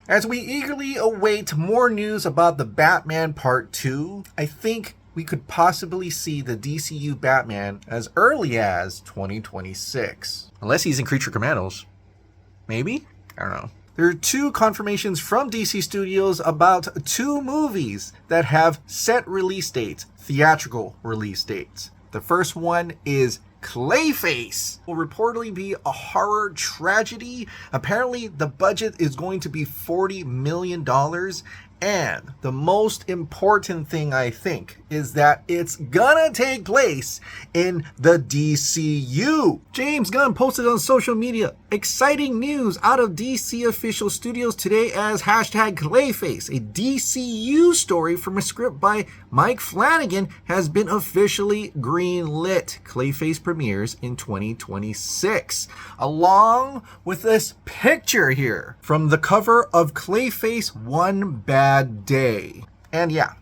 As we eagerly await more news about the Batman Part 2, I think we could possibly see the DCU Batman as early as 2026. Unless he's in Creature Commandos. Maybe? I don't know. There are 2 confirmations from DC Studios about 2 movies that have set release dates, theatrical release dates. The first one is Clayface. Will reportedly be a horror tragedy. Apparently, the budget is going to be $40 million. And the most important thing, I think, is that it's gonna take place in the DCU. James Gunn posted on social media exciting news out of DC official studios today as hashtag Clayface, a DCU story from a script by Mike Flanagan, has been officially greenlit. Clayface premieres in 2026, along with this picture here from the cover of Clayface One Bad Day. And yeah,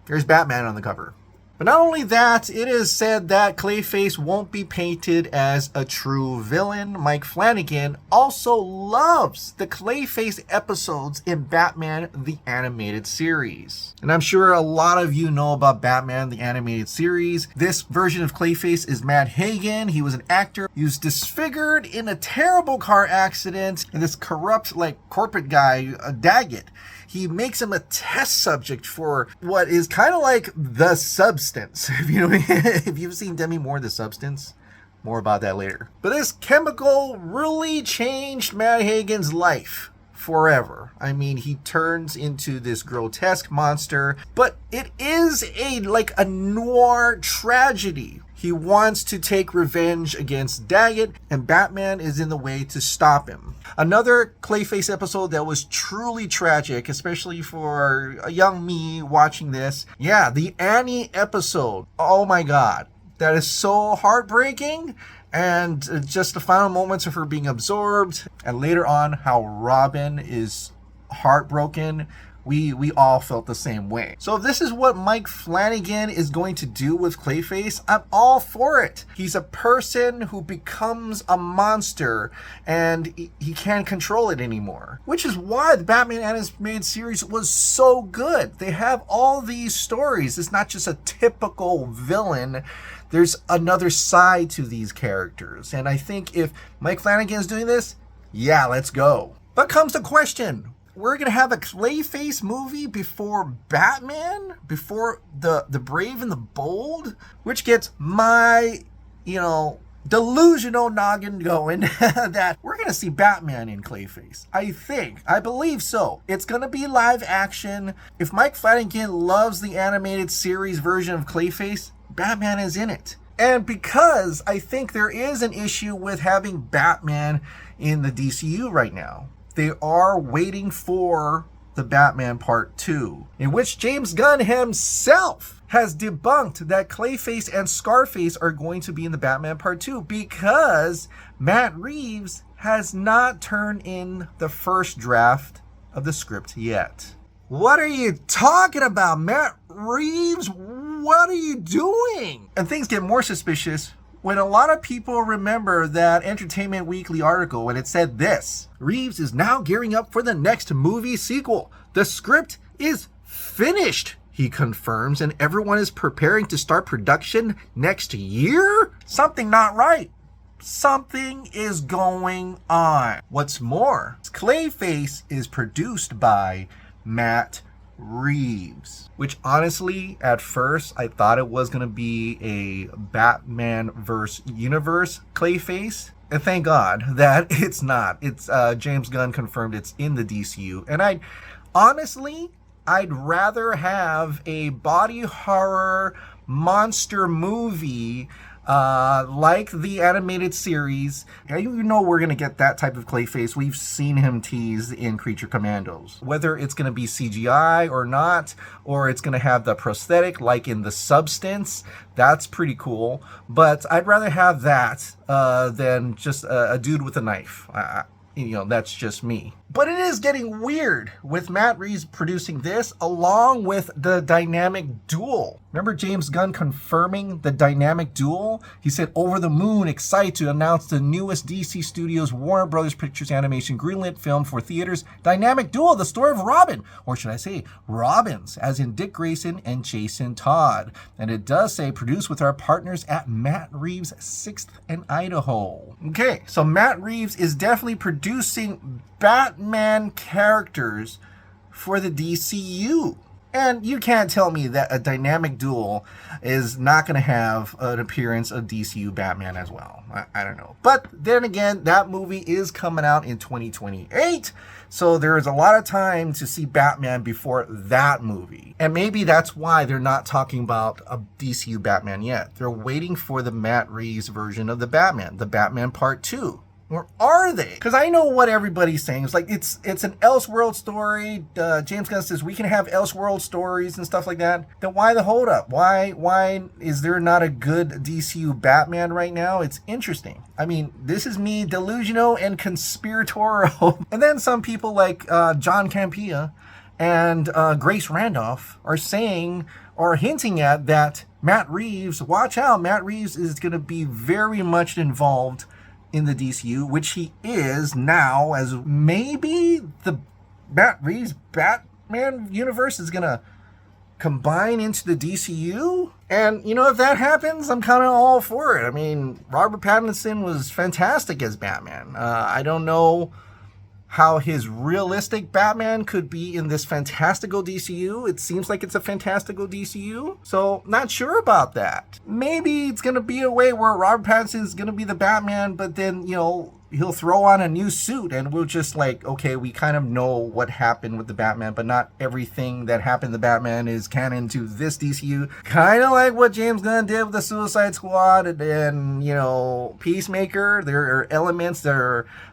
there's Batman on the cover. But not only that, it is said that Clayface won't be painted as a true villain. Mike Flanagan also loves the Clayface episodes in Batman the Animated Series. And I'm sure a lot of you know about Batman the Animated Series. This version of Clayface is Matt Hagen. He was an actor. He was disfigured in a terrible car accident. And this corrupt, corporate guy, Daggett, he makes him a test subject for what is kind of like The Substance. If you've seen Demi Moore, The Substance, more about that later. But this chemical really changed Matt Hagen's life forever. I mean, he turns into this grotesque monster, but it is a noir tragedy. He wants to take revenge against Daggett, and Batman is in the way to stop him. Another Clayface episode that was truly tragic, especially for a young me watching this. Yeah, the Annie episode. Oh my God. That is so heartbreaking. And just the final moments of her being absorbed. And later on, how Robin is heartbroken. We all felt the same way. So if this is what Mike Flanagan is going to do with Clayface, I'm all for it. He's a person who becomes a monster and he can't control it anymore. Which is why the Batman Animated Series was so good. They have all these stories. It's not just a typical villain. There's another side to these characters. And I think if Mike Flanagan is doing this, yeah, let's go. But comes the question. We're going to have a Clayface movie before Batman? Before the Brave and the Bold? Which gets my, delusional noggin going that we're going to see Batman in Clayface. I believe so. It's going to be live action. If Mike Flanagan loves the animated series version of Clayface, Batman is in it. And because I think there is an issue with having Batman in the DCU right now, they are waiting for the Batman Part 2, in which James Gunn himself has debunked that Clayface and Scarface are going to be in the Batman Part 2 because Matt Reeves has not turned in the first draft of the script yet. What are you talking about, Matt Reeves? What are you doing? And things get more suspicious when a lot of people remember that Entertainment Weekly article when it said this: Reeves is now gearing up for the next movie sequel. The script is finished, he confirms, and everyone is preparing to start production next year? Something not right. Something is going on. What's more, Clayface is produced by Matt Reeves, which honestly, at first, I thought it was going to be a Batman verse universe Clayface. And thank God that it's not. It's James Gunn confirmed it's in the DCU. And I'd rather have a body horror monster movie like the animated series. You know we're going to get that type of Clayface. We've seen him teased in Creature Commandos. Whether it's going to be CGI or not, or it's going to have the prosthetic like in The Substance, that's pretty cool. But I'd rather have that than just a dude with a knife. That's just me. But it is getting weird with Matt Reeves producing this along with the dynamic Duel. Remember James Gunn confirming the dynamic Duel? He said, over the moon, excited to announce the newest DC Studios Warner Brothers Pictures animation greenlit film for theaters, Dynamic Duel, the story of Robin, or should I say Robins, as in Dick Grayson and Jason Todd. And it does say produced with our partners at Matt Reeves' 6th and Idaho. Okay, so Matt Reeves is definitely producing Batman characters for the DCU. And you can't tell me that a dynamic Duel is not going to have an appearance of DCU Batman as well. I don't know. But then again, that movie is coming out in 2028. So there is a lot of time to see Batman before that movie. And maybe that's why they're not talking about a DCU Batman yet. They're waiting for the Matt Reeves version of the Batman Part 2. Or are they? Because I know what everybody's saying. It's like it's an Elseworld story. James Gunn says we can have Elseworld stories and stuff like that. Then why the holdup? Why is there not a good DCU Batman right now? It's interesting. I mean, this is me delusional and conspiratorial. And then some people like John Campea and Grace Randolph are saying or hinting at that Matt Reeves, watch out, Matt Reeves is going to be very much involved in the DCU, which he is now, as maybe the Matt Reeves Batman universe is gonna combine into the DCU. And you know, if that happens, I'm kind of all for it. I mean, Robert Pattinson was fantastic as Batman. I don't know how his realistic Batman could be in this fantastical DCU. It seems like it's a fantastical DCU, so not sure about that. Maybe it's gonna be a way where Robert Pattinson is gonna be the Batman, but then, you know, he'll throw on a new suit and we'll just like, okay, we kind of know what happened with the Batman, but not everything that happened to Batman is canon to this DCU. Kind of like what James Gunn did with the Suicide Squad and then, you know, Peacemaker. There are elements that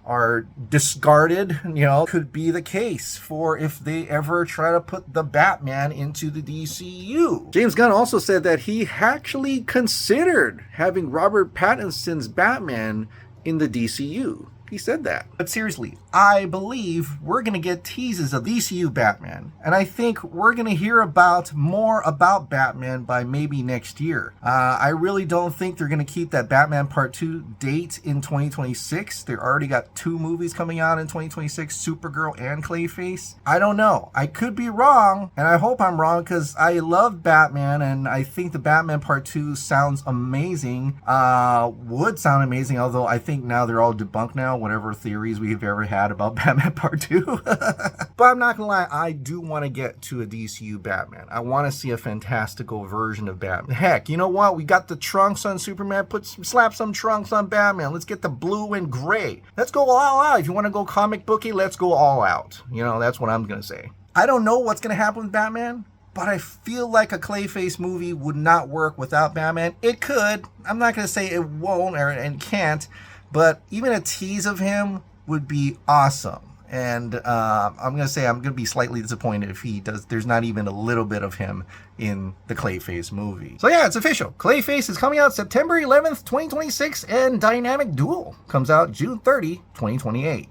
are discarded, you know, could be the case for if they ever try to put the Batman into the DCU. James Gunn also said that he actually considered having Robert Pattinson's Batman in the DCU. He said that. But seriously, I believe we're going to get teases of DCU Batman. And I think we're going to hear about more about Batman by maybe next year. I really don't think they're going to keep that Batman Part 2 date in 2026. They already got 2 movies coming out in 2026, Supergirl and Clayface. I don't know. I could be wrong, and I hope I'm wrong because I love Batman, and I think the Batman Part 2 sounds amazing. Would sound amazing, although I think now they're all debunked now, whatever theories we've ever had about Batman Part 2. But I'm not gonna lie, I do want to get to a DCU Batman. I want to see a fantastical version of Batman. Heck, you know what? We got the trunks on Superman. Slap some trunks on Batman. Let's get the blue and gray. Let's go all out. If you want to go comic booky, let's go all out. You know, that's what I'm gonna say. I don't know what's gonna happen with Batman, but I feel like a Clayface movie would not work without Batman. It could. I'm not gonna say it won't and can't, but even a tease of him would be awesome. And I'm going to say I'm going to be slightly disappointed if he does. There's not even a little bit of him in the Clayface movie. So yeah, it's official. Clayface is coming out September 11th, 2026, and Dynamic Duel comes out June 30, 2028.